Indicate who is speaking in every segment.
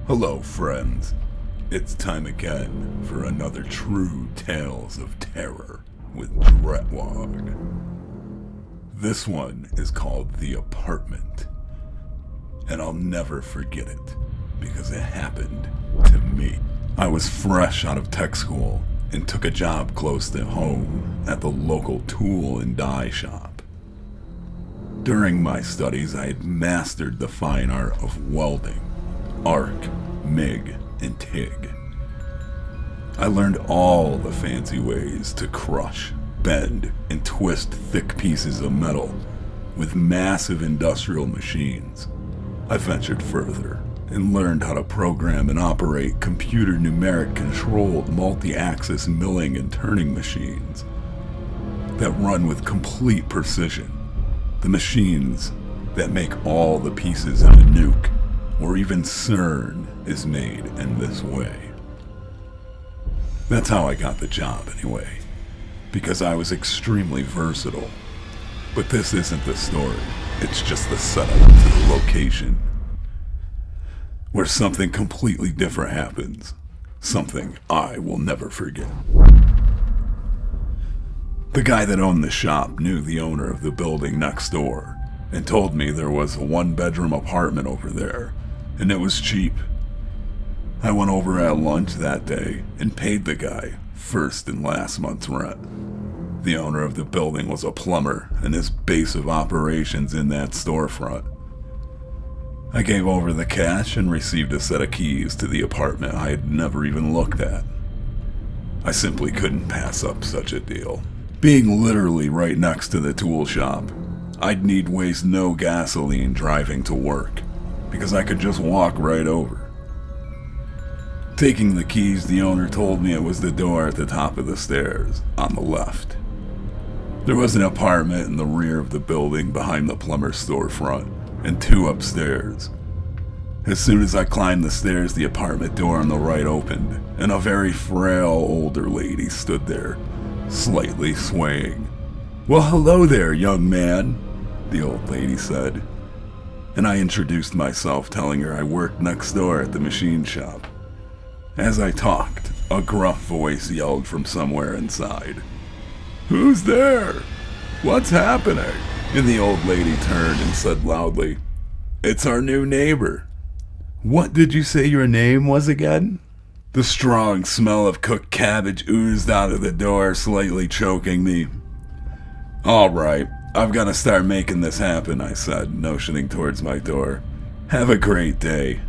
Speaker 1: Hello, friends. It's time again for another True Tales of Terror with Dretwog. This one is called The Apartment, and I'll never forget it because it happened to me. I was fresh out of tech school and took a job close to home at the local tool and die shop. During my studies, I had mastered the fine art of welding, arc, MIG, and TIG. I learned all the fancy ways to crush, bend, and twist thick pieces of metal with massive industrial machines. I ventured further and learned how to program and operate computer numeric controlled multi-axis milling and turning machines that run with complete precision. The machines that make all the pieces in a nuke or even CERN is made in this way. That's how I got the job anyway, because I was extremely versatile. But this isn't the story, it's just the setup to the location, where something completely different happens, something I will never forget. The guy that owned the shop knew the owner of the building next door and told me there was a one-bedroom apartment over there, and it was cheap. I went over at lunch that day and paid the guy first and last month's rent. The owner of the building was a plumber, and his base of operations in that storefront. I gave over the cash and received a set of keys to the apartment I had never even looked at. I simply couldn't pass up such a deal. Being literally right next to the tool shop, I'd need waste no gasoline driving to work, because I could just walk right over. Taking the keys, the owner told me it was the door at the top of the stairs, on the left. There was an apartment in the rear of the building behind the plumber's storefront, and two upstairs. As soon as I climbed the stairs, the apartment door on the right opened, and a very frail older lady stood there, slightly swaying. "Well, hello there, young man," the old lady said. And I introduced myself, telling her I worked next door at the machine shop. As I talked, a gruff voice yelled from somewhere inside, "Who's there? What's happening?" And the old lady turned and said loudly, "It's our new neighbor." "What did you say your name was again?" The strong smell of cooked cabbage oozed out of the door, slightly choking me. "All right, I've got to start making this happen," I said, motioning towards my door. "Have a great day.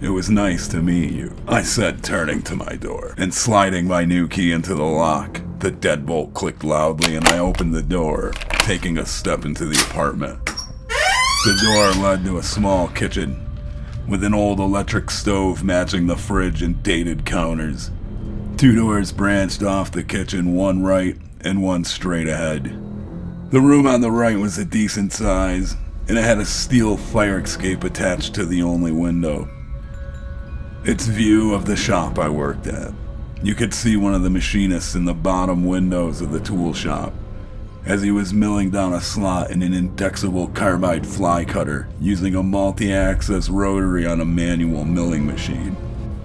Speaker 1: It was nice to meet you," I said, turning to my door and sliding my new key into the lock. The deadbolt clicked loudly and I opened the door, taking a step into the apartment. The door led to a small kitchen with an old electric stove matching the fridge and dated counters. Two doors branched off the kitchen, one right and one straight ahead. The room on the right was a decent size, and it had a steel fire escape attached to the only window. Its view of the shop I worked at. You could see one of the machinists in the bottom windows of the tool shop as he was milling down a slot in an indexable carbide fly cutter using a multi-axis rotary on a manual milling machine.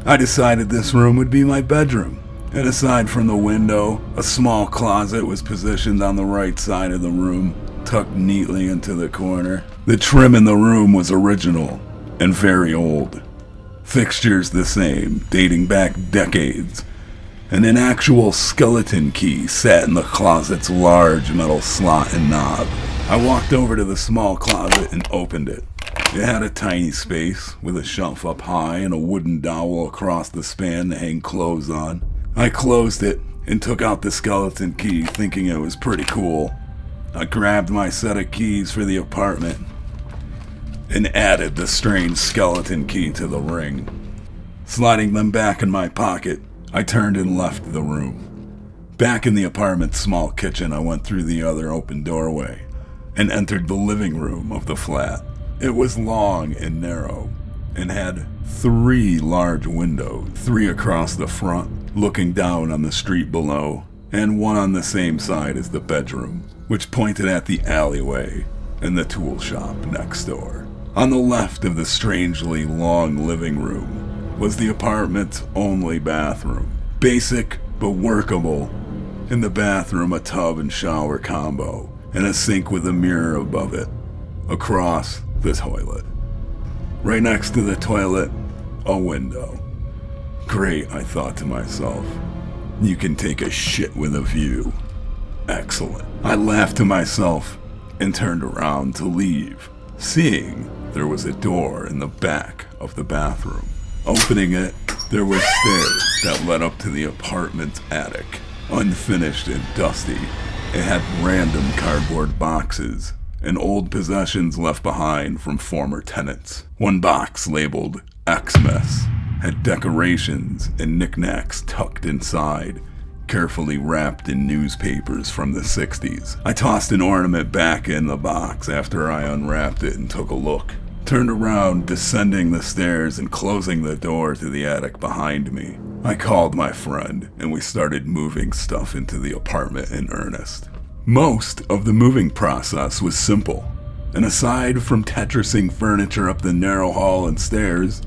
Speaker 1: I decided this room would be my bedroom, and aside from the window, a small closet was positioned on the right side of the room, tucked neatly into the corner. The trim in the room was original and very old. Fixtures the same, dating back decades, and an actual skeleton key sat in the closet's large metal slot and knob. I walked over to the small closet and opened it. It had a tiny space with a shelf up high and a wooden dowel across the span to hang clothes on. I closed it and took out the skeleton key, thinking it was pretty cool. I grabbed my set of keys for the apartment and added the strange skeleton key to the ring. Sliding them back in my pocket, I turned and left the room. Back in the apartment's small kitchen, I went through the other open doorway and entered the living room of the flat. It was long and narrow and had 3 large windows, 3 across the front, looking down on the street below, and one on the same side as the bedroom, which pointed at the alleyway and the tool shop next door. On the left of the strangely long living room was the apartment's only bathroom. Basic, but workable. In the bathroom, a tub and shower combo, and a sink with a mirror above it. Across, the toilet. Right next to the toilet, a window. Great, I thought to myself. You can take a shit with a view. Excellent. I laughed to myself and turned around to leave, seeing there was a door in the back of the bathroom. Opening it, there were stairs that led up to the apartment's attic. Unfinished and dusty, it had random cardboard boxes and old possessions left behind from former tenants. One box labeled Xmas had decorations and knickknacks tucked inside, carefully wrapped in newspapers from the 60s. I tossed an ornament back in the box after I unwrapped it and took a look. Turned around, descending the stairs and closing the door to the attic behind me. I called my friend and we started moving stuff into the apartment in earnest. Most of the moving process was simple, and aside from Tetrising furniture up the narrow hall and stairs,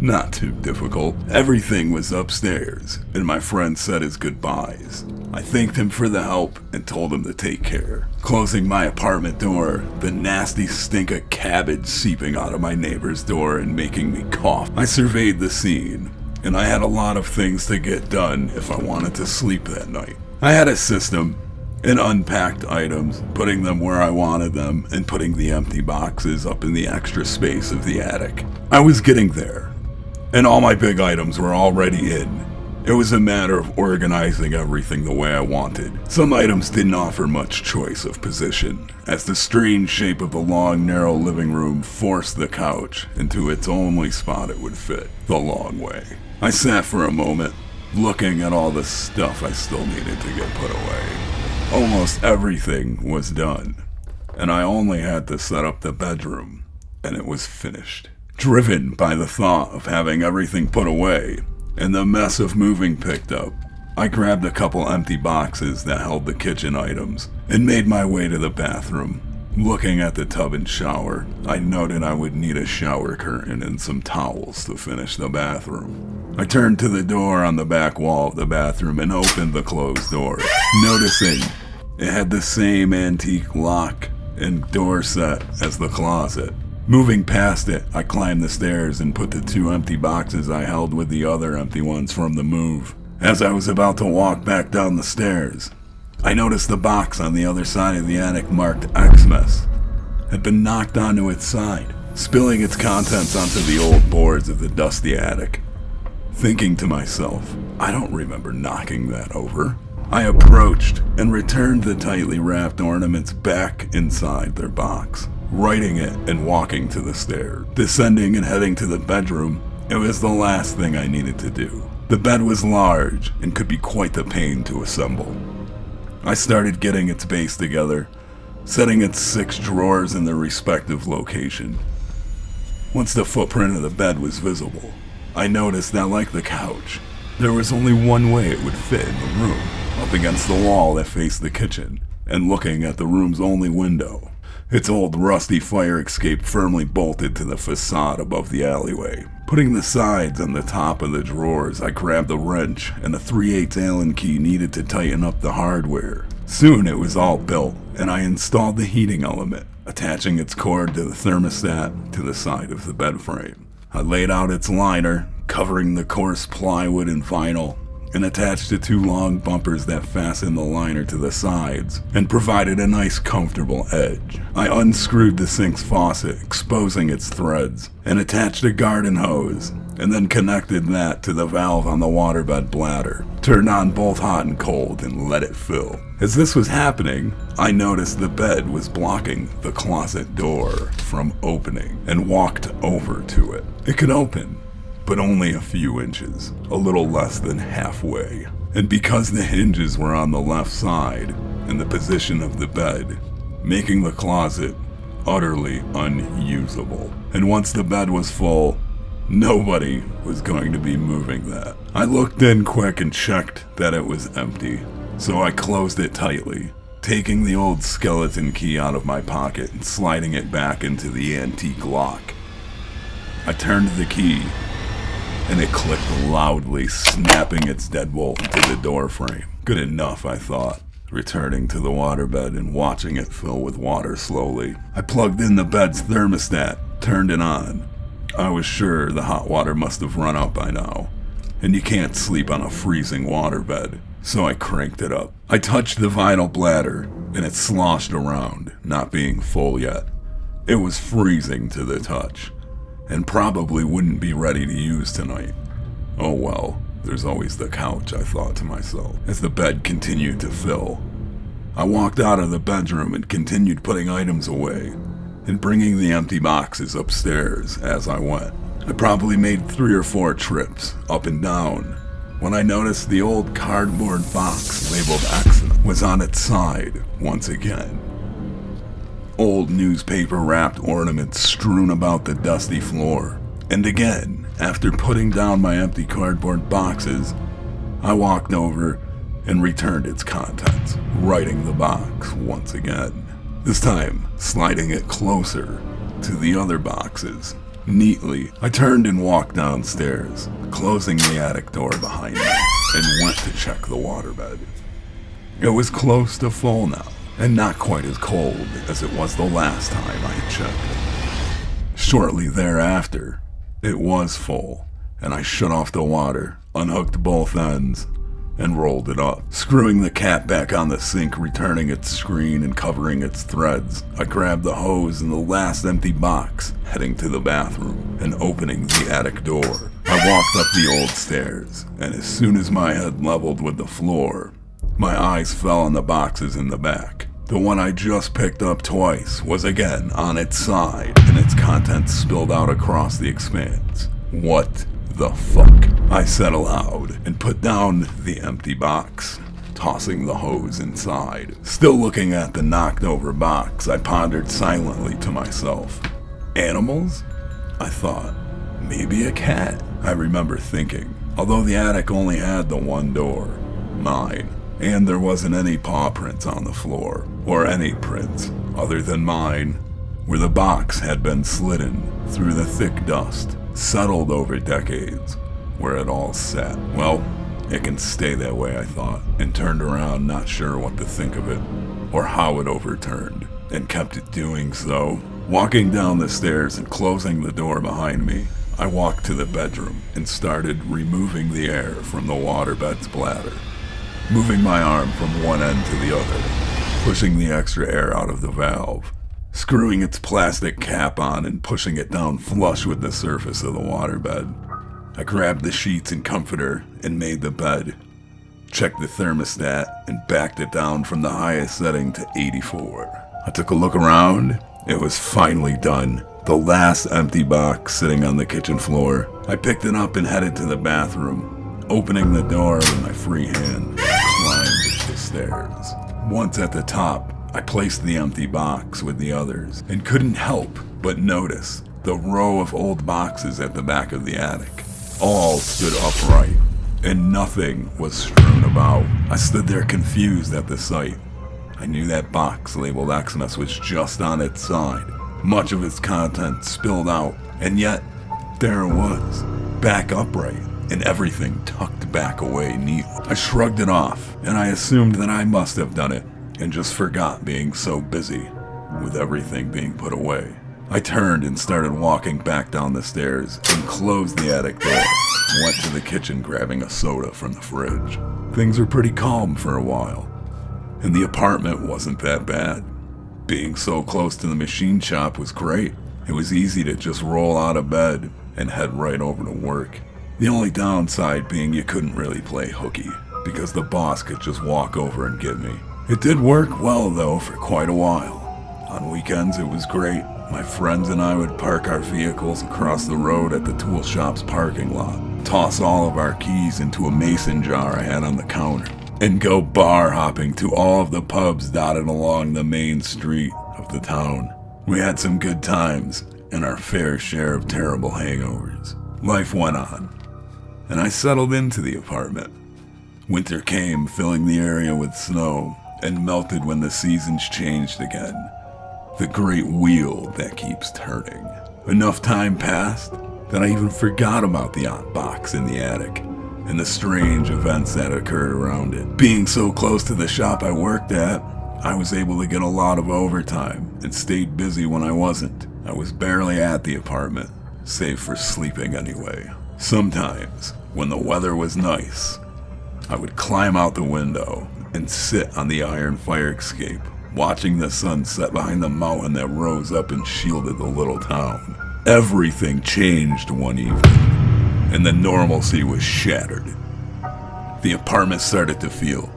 Speaker 1: not too difficult. Everything was upstairs, and my friend said his goodbyes. I thanked him for the help and told him to take care. Closing my apartment door, the nasty stink of cabbage seeping out of my neighbor's door and making me cough. I surveyed the scene, and I had a lot of things to get done if I wanted to sleep that night. I had a system and unpacked items, putting them where I wanted them, and putting the empty boxes up in the extra space of the attic. I was getting there, and all my big items were already in. It was a matter of organizing everything the way I wanted. Some items didn't offer much choice of position, as the strange shape of the long, narrow living room forced the couch into its only spot it would fit, the long way. I sat for a moment, looking at all the stuff I still needed to get put away. Almost everything was done, and I only had to set up the bedroom, and it was finished. Driven by the thought of having everything put away, and the mess of moving picked up, I grabbed a couple empty boxes that held the kitchen items, and made my way to the bathroom. Looking at the tub and shower, I noted I would need a shower curtain and some towels to finish the bathroom. I turned to the door on the back wall of the bathroom and opened the closed door, noticing it had the same antique lock and door set as the closet. Moving past it, I climbed the stairs and put the 2 empty boxes I held with the other empty ones from the move. As I was about to walk back down the stairs, I noticed the box on the other side of the attic marked Xmas had been knocked onto its side, spilling its contents onto the old boards of the dusty attic. Thinking to myself, I don't remember knocking that over. I approached and returned the tightly wrapped ornaments back inside their box, righting it and walking to the stairs. Descending and heading to the bedroom, it was the last thing I needed to do. The bed was large and could be quite the pain to assemble. I started getting its base together, setting its 6 drawers in their respective location. Once the footprint of the bed was visible, I noticed that, like the couch, there was only one way it would fit in the room, up against the wall that faced the kitchen, and looking at the room's only window. Its old rusty fire escape firmly bolted to the facade above the alleyway. Putting the sides on the top of the drawers, I grabbed a wrench and a 3/8 Allen key needed to tighten up the hardware. Soon it was all built, and I installed the heating element, attaching its cord to the thermostat to the side of the bed frame. I laid out its liner, covering the coarse plywood and vinyl, and attached the 2 long bumpers that fastened the liner to the sides and provided a nice comfortable edge. I unscrewed the sink's faucet, exposing its threads, and attached a garden hose, and then connected that to the valve on the waterbed bladder, turned on both hot and cold, and let it fill. As this was happening, I noticed the bed was blocking the closet door from opening, and walked over to it. It could open, but only a few inches, a little less than halfway. And because the hinges were on the left side and the position of the bed, making the closet utterly unusable. And once the bed was full, nobody was going to be moving that. I looked in quick and checked that it was empty, so I closed it tightly, taking the old skeleton key out of my pocket and sliding it back into the antique lock. I turned the key and it clicked loudly, snapping its deadbolt into the door frame. Good enough, I thought, returning to the waterbed and watching it fill with water slowly. I plugged in the bed's thermostat, turned it on. I was sure the hot water must have run out by now, and you can't sleep on a freezing waterbed, so I cranked it up. I touched the vinyl bladder, and it sloshed around, not being full yet. It was freezing to the touch, and probably wouldn't be ready to use tonight. Oh well, there's always the couch, I thought to myself, as the bed continued to fill. I walked out of the bedroom and continued putting items away, and bringing the empty boxes upstairs as I went. I probably made 3 or 4 trips, up and down, when I noticed the old cardboard box labeled Eczema was on its side once again. Old newspaper-wrapped ornaments strewn about the dusty floor. And again, after putting down my empty cardboard boxes, I walked over and returned its contents, righting the box once again. This time, sliding it closer to the other boxes. Neatly, I turned and walked downstairs, closing the attic door behind me, and went to check the waterbed. It was close to full now, and not quite as cold as it was the last time I had checked. Shortly thereafter, it was full, and I shut off the water, unhooked both ends, and rolled it up. Screwing the cat back on the sink, returning its screen and covering its threads, I grabbed the hose in the last empty box, heading to the bathroom and opening the attic door. I walked up the old stairs, and as soon as my head leveled with the floor, my eyes fell on the boxes in the back. The one I just picked up twice was again on its side, and its contents spilled out across the expanse. What the fuck? I said aloud, and put down the empty box, tossing the hose inside. Still looking at the knocked over box, I pondered silently to myself. Animals? I thought. Maybe a cat, I remember thinking, although the attic only had the one door, mine, and there wasn't any paw prints on the floor, or any prints, other than mine, where the box had been slidden through the thick dust, settled over decades, where it all sat. Well, it can stay that way, I thought, and turned around not sure what to think of it, or how it overturned, and kept it doing so. Walking down the stairs and closing the door behind me, I walked to the bedroom and started removing the air from the waterbed's bladder, moving my arm from one end to the other, pushing the extra air out of the valve, screwing its plastic cap on and pushing it down flush with the surface of the waterbed. I grabbed the sheets and comforter and made the bed, checked the thermostat, and backed it down from the highest setting to 84. I took a look around. It was finally done. The last empty box sitting on the kitchen floor. I picked it up and headed to the bathroom, opening the door with my free hand, climbed the stairs. Once at the top, I placed the empty box with the others, and couldn't help but notice the row of old boxes at the back of the attic. All stood upright, and nothing was strewn about. I stood there confused at the sight. I knew that box labeled Xmas was just on its side, much of its contents spilled out, and yet there it was, back upright, and everything tucked back away neatly. I shrugged it off, and I assumed that I must have done it, and just forgot being so busy with everything being put away. I turned and started walking back down the stairs and closed the attic door. Went to the kitchen grabbing a soda from the fridge. Things were pretty calm for a while, and the apartment wasn't that bad. Being so close to the machine shop was great. It was easy to just roll out of bed and head right over to work. The only downside being you couldn't really play hooky, because the boss could just walk over and get me. It did work well though for quite a while. On weekends it was great. My friends and I would park our vehicles across the road at the tool shop's parking lot, toss all of our keys into a mason jar I had on the counter, and go bar hopping to all of the pubs dotted along the main street of the town. We had some good times and our fair share of terrible hangovers. Life went on, and I settled into the apartment. Winter came, filling the area with snow, and melted when the seasons changed again. The great wheel that keeps turning. Enough time passed that I even forgot about the aunt box in the attic and the strange events that occurred around it. Being so close to the shop I worked at, I was able to get a lot of overtime and stayed busy when I wasn't. I was barely at the apartment, save for sleeping anyway. Sometimes, when the weather was nice, I would climb out the window and sit on the iron fire escape, watching the sun set behind the mountain that rose up and shielded the little town. Everything changed one evening, and the normalcy was shattered. The apartment started to feel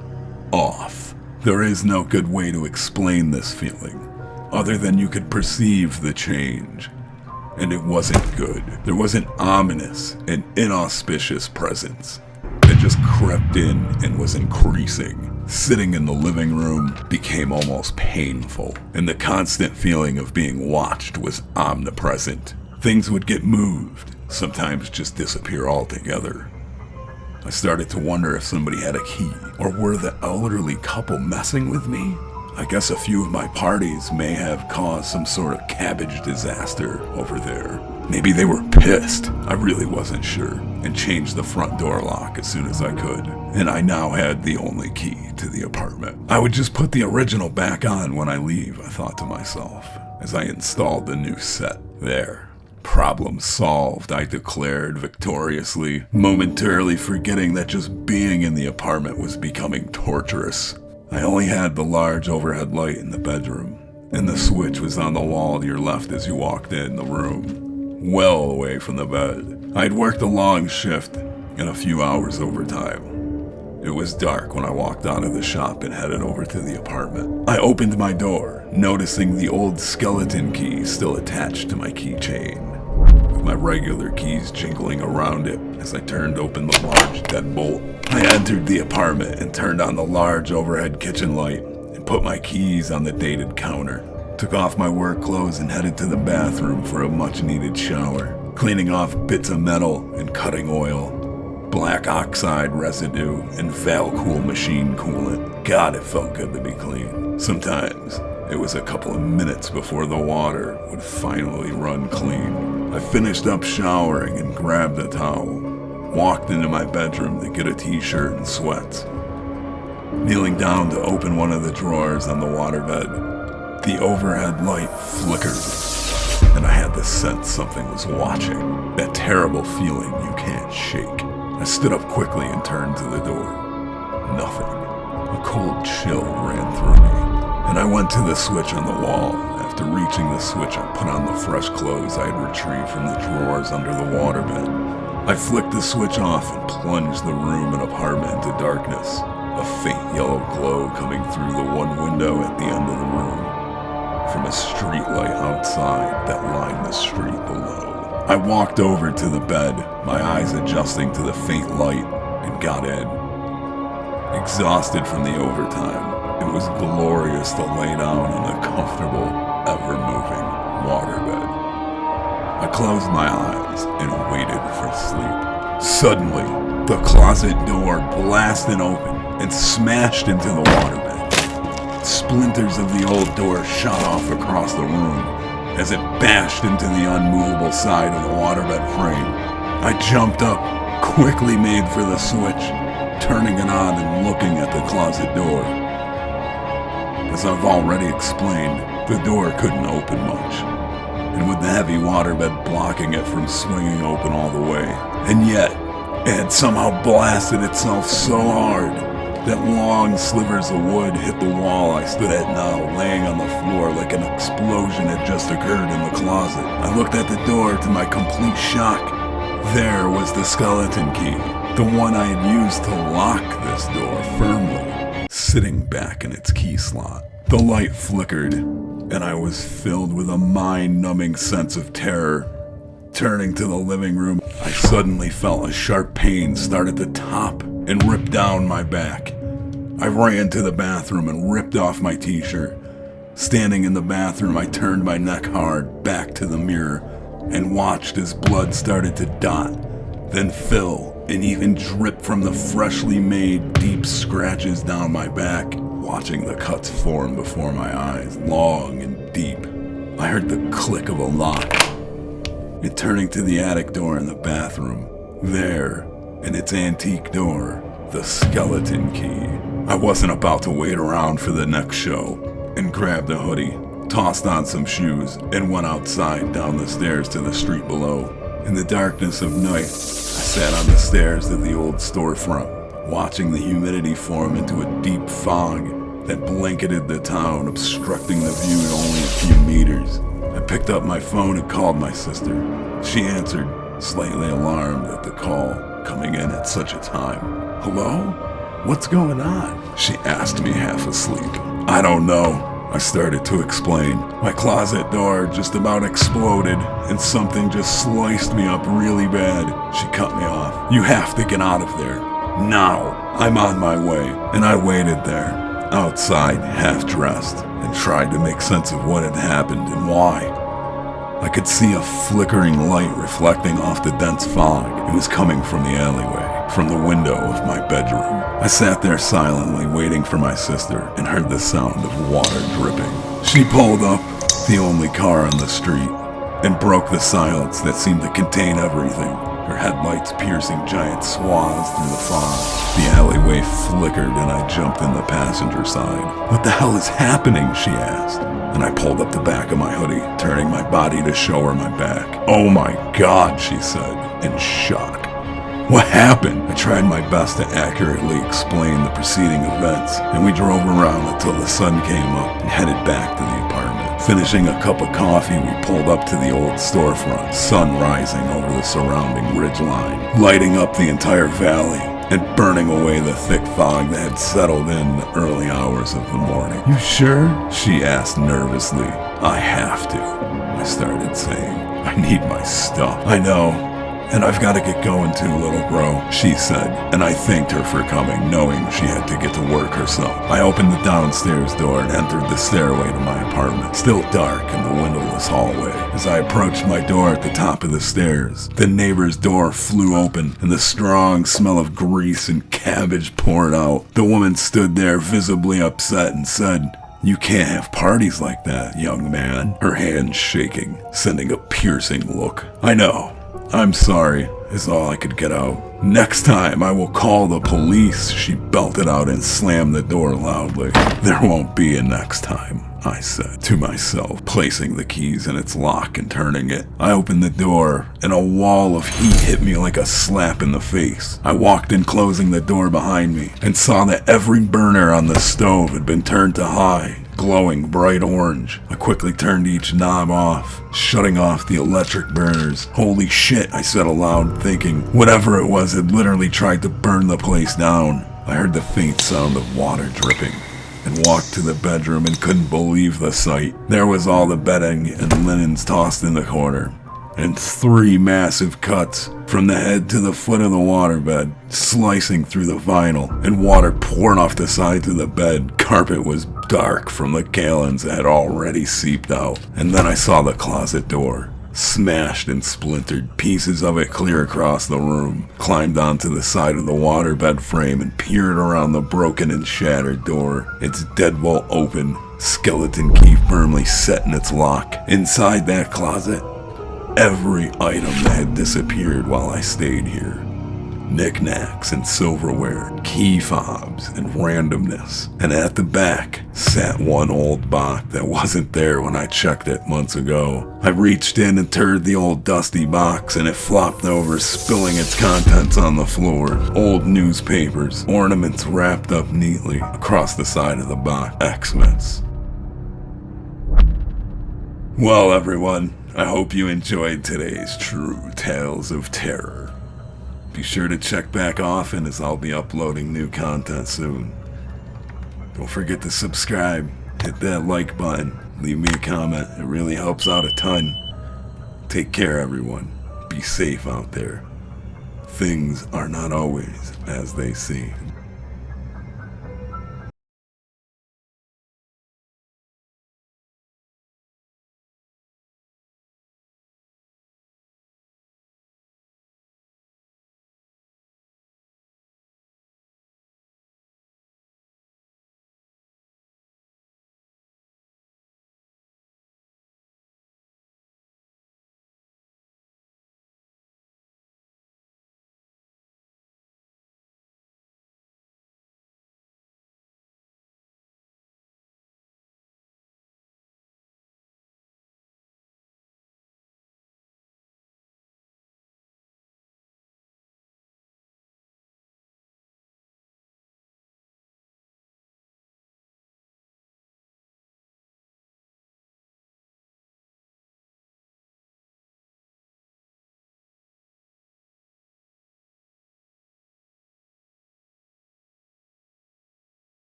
Speaker 1: off. There is no good way to explain this feeling, other than you could perceive the change. And it wasn't good. There was an ominous and inauspicious presence that just crept in and was increasing. Sitting in the living room became almost painful, and the constant feeling of being watched was omnipresent. Things would get moved, sometimes just disappear altogether. I started to wonder if somebody had a key, or were the elderly couple messing with me? I guess a few of my parties may have caused some sort of cabbage disaster over there. Maybe they were pissed, I really wasn't sure, and changed the front door lock as soon as I could. And I now had the only key to the apartment. I would just put the original back on when I leave, I thought to myself, as I installed the new set. There. Problem solved, I declared victoriously, momentarily forgetting that just being in the apartment was becoming torturous. I only had the large overhead light in the bedroom, and the switch was on the wall to your left as you walked in the room, well away from the bed. I'd worked a long shift and a few hours overtime. It was dark when I walked out of the shop and headed over to the apartment. I opened my door, noticing the old skeleton key still attached to my keychain, with my regular keys jingling around it as I turned open the large deadbolt. I entered the apartment and turned on the large overhead kitchen light and put my keys on the dated counter. Took off my work clothes and headed to the bathroom for a much-needed shower, cleaning off bits of metal and cutting oil, black oxide residue, and Valcool machine coolant. God, it felt good to be clean. Sometimes it was a couple of minutes before the water would finally run clean. I finished up showering and grabbed a towel, walked into my bedroom to get a t-shirt and sweats. Kneeling down to open one of the drawers on the waterbed, the overhead light flickered, and I had the sense something was watching. That terrible feeling you can't shake. I stood up quickly and turned to the door. Nothing. A cold chill ran through me, and I went to the switch on the wall. After reaching the switch, I put on the fresh clothes I had retrieved from the drawers under the waterbed. I flicked the switch off and plunged the room and apartment into darkness, a faint yellow glow coming through the one window at the end of the room, from a street light outside that lined the street below. I walked over to the bed, my eyes adjusting to the faint light, and got in. Exhausted from the overtime, it was glorious to lay down in the comfortable, ever-moving waterbed. I closed my eyes and waited for sleep. Suddenly, the closet door blasted open and smashed into the waterbed. Splinters of the old door shot off across the room as it bashed into the unmovable side of the waterbed frame. I jumped up, quickly made for the switch, turning it on and looking at the closet door. As I've already explained, the door couldn't open much, and with the heavy waterbed blocking it from swinging open all the way. And yet, it had somehow blasted itself so hard that long slivers of wood hit the wall I stood at now, laying on the floor like an explosion had just occurred in the closet. I looked at the door to my complete shock. There was the skeleton key, the one I had used to lock this door firmly, sitting back in its key slot. The light flickered, and I was filled with a mind-numbing sense of terror. Turning to the living room, I suddenly felt a sharp pain start at the top and rip down my back. I ran to the bathroom and ripped off my t-shirt. Standing in the bathroom, I turned my neck hard back to the mirror and watched as blood started to dot, then fill, and even drip from the freshly made deep scratches down my back. Watching the cuts form before my eyes, long and deep, I heard the click of a lock, and turning to the attic door in the bathroom. There, in its antique door, the skeleton key. I wasn't about to wait around for the next show, and grabbed a hoodie, tossed on some shoes, and went outside down the stairs to the street below. In the darkness of night, I sat on the stairs of the old storefront, watching the humidity form into a deep fog that blanketed the town, obstructing the view at only a few meters. I picked up my phone and called my sister. She answered, slightly alarmed at the call coming in at such a time. "Hello? What's going on?" she asked me half asleep. "I don't know," I started to explain. "My closet door just about exploded, and something just sliced me up really bad." She cut me off. "You have to get out of there. Now. I'm on my way." And I waited there, outside, half-dressed, and tried to make sense of what had happened and why. I could see a flickering light reflecting off the dense fog. It was coming from the alleyway, from the window of my bedroom. I sat there silently waiting for my sister and heard the sound of water dripping. She pulled up, the only car on the street, and broke the silence that seemed to contain everything, her headlights piercing giant swaths through the fog. The alleyway flickered and I jumped in the passenger side. "What the hell is happening?" she asked. And I pulled up the back of my hoodie, turning my body to show her my back. "Oh my God," she said, in shock. "What happened?" I tried my best to accurately explain the preceding events, and we drove around until the sun came up and headed back to the apartment. Finishing a cup of coffee, we pulled up to the old storefront, sun rising over the surrounding ridgeline, lighting up the entire valley and burning away the thick fog that had settled in the early hours of the morning. "You sure?" she asked nervously. "I have to," I started saying. "I need my stuff." "I know. And I've got to get going too, little bro," she said, and I thanked her for coming, knowing she had to get to work herself. I opened the downstairs door and entered the stairway to my apartment, still dark in the windowless hallway. As I approached my door at the top of the stairs, the neighbor's door flew open, and the strong smell of grease and cabbage poured out. The woman stood there, visibly upset, and said, "You can't have parties like that, young man," her hands shaking, sending a piercing look. "I know. I'm sorry," is all I could get out. "Next time I will call the police," she belted out and slammed the door loudly. "There won't be a next time," I said to myself, placing the keys in its lock and turning it. I opened the door, and a wall of heat hit me like a slap in the face. I walked in, closing the door behind me, and saw that every burner on the stove had been turned to high, glowing bright orange. I quickly turned each knob off, shutting off the electric burners. "Holy shit," I said aloud, thinking whatever it was had literally tried to burn the place down. I heard the faint sound of water dripping and walked to the bedroom and couldn't believe the sight. There was all the bedding and linens tossed in the corner, and 3 massive cuts from the head to the foot of the waterbed, slicing through the vinyl, and water poured off the sides of the bed. Carpet was dark from the gallons that had already seeped out. And then I saw the closet door, smashed and splintered, pieces of it clear across the room. Climbed onto the side of the waterbed frame and peered around the broken and shattered door, its deadbolt open, skeleton key firmly set in its lock. Inside that closet, every item that had disappeared while I stayed here. Knickknacks and silverware, key fobs and randomness. And at the back sat one old box that wasn't there when I checked it months ago. I reached in and turned the old dusty box, and it flopped over, spilling its contents on the floor. Old newspapers, ornaments wrapped up neatly across the side of the box. Xmas. Well, everyone, I hope you enjoyed today's True Tales of Terror. Be sure to check back often, as I'll be uploading new content soon. Don't forget to subscribe, hit that like button, leave me a comment. It really helps out a ton. Take care, everyone. Be safe out there. Things are not always as they seem.